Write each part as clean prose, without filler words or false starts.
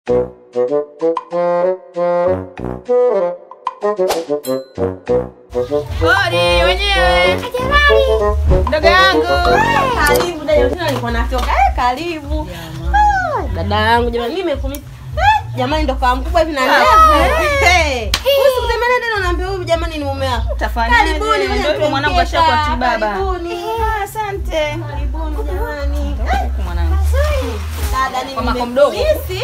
Odi wenyewe. Ndugu yangu. Karibu dada, tena nilikuwa natoka. Karibu. Dada yangu jamani, nimekumisi. Jamani ndo kwa mkubwa hivi na ndevu. Usikutemene ndio naambia huyu jamani ni mume wako. Utafanyaje? Karibuni ndio mwanangu ashakuwa tibaba. Karibuni. Asante. Karibuni jamani. Mwanangu. Dada ni kwa mako mdogo. Misi.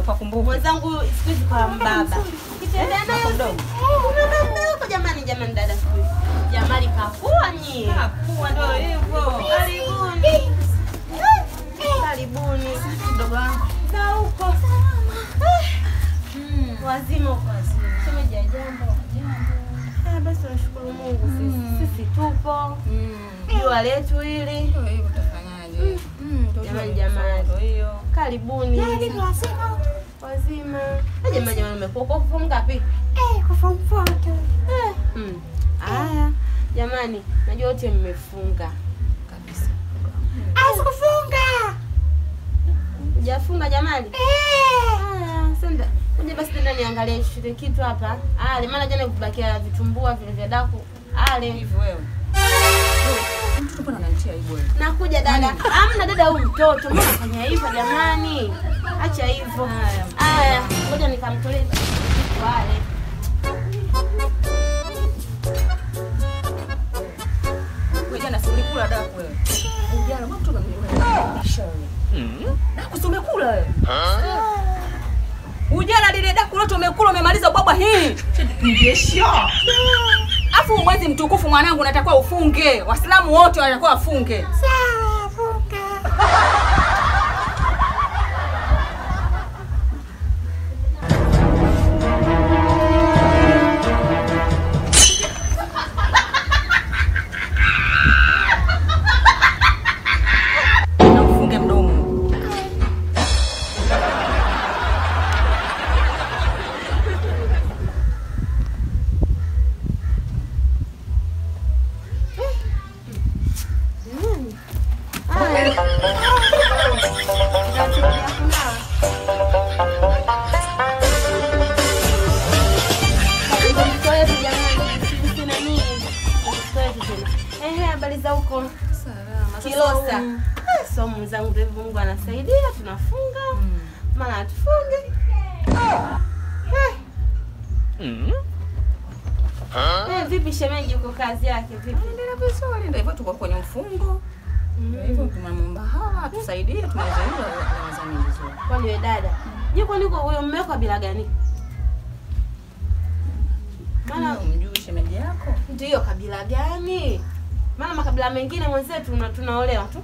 Ukakumbuka. Mwenzangu siku hizi kwa mbaba. Kitembea naye mdogo. Una mdogo jamani dada siku hizi. Jamani kafua nyie. Kafua ndio hivyo. Karibuni. Karibuni. Mdogo wangu. Na huko. Wazima uko wazima. Shemeji ya jambo. Basi tunashukuru Mungu sisi tupo. Jua letu hili. Ndio hivyo utafanyaje? Jamani. Ndio hiyo. Karibuni. Yaani wazima. Jamani umekuwa kwa form ngapi? Kwa form 4 tu. Haya. Jamani, najua wote mmefunga. Kabisa. Asikufunga. Hujafunga jamani? Haya, senda. Uje basi tena niangalie shule kitu hapa. Ale, maana jana kubakia vitumbua vile vya daku. Ale. Hivi wewe. Mtu uko ananitia aibu wewe. Nakuja dada. Hamna dada huyu mtoto. Mbona unafanya hivyo jamani? Acha hivyo. Haya, ngoja nikamtolee kitu ale. Wewe jana si ulikula daku wewe? Jana mtu unanilisha wewe. Daku si umekula wewe? Ujana lile daku lote umekula umemaliza baba hii. Ndiesho. Afu mwezi mtukufu mwanangu natakiwa ufunge. Waislamu wote wanatakiwa wafunge. Sawa, funga. Na ufunge mdomo. Habari za huko? Salama. Kilosa. Somo zangu ndio Mungu anasaidia tunafunga. Maana tufunge. Vipi shemeji uko kazi yake vipi? Endelea vizuri ndio hivyo tuko kwenye mfungo. Ndio hivyo tunamwomba hawa tusaidie tunaweza hilo Ramadhani vizuri. Kwani wewe dada? Je, kwani uko huyo mume wako bila gani? Maana umjui shemeji yako? Ndio kabila gani? Maana makabila mengine mwenzetu tunaolewa tu.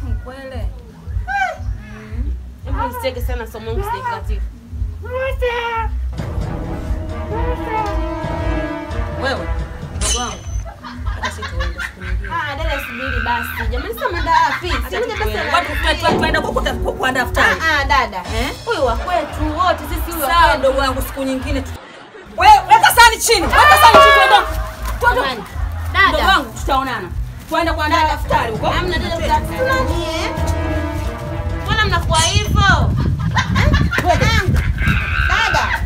Mkwele. Hebu msiteke sana somo langu sikatifu. Wewe, ndugu wangu. Hata sisi tuende siku nyingine. Dada subiri basi. Jamani sasa mada afisi. Sikuja basi. Watu tuenda kwa daftari. Dada. Huyu wa kwetu wote sisi huyu wa kwetu. Sawa ndugu wangu siku nyingine. Wewe weka sani chini. Weka sani chini twende. Jamani. Dada. Ndugu wangu tutaonana. Tuende kwa daftari huko. Hamna dada tunani Mbona mnakuwa hivyo? Dada.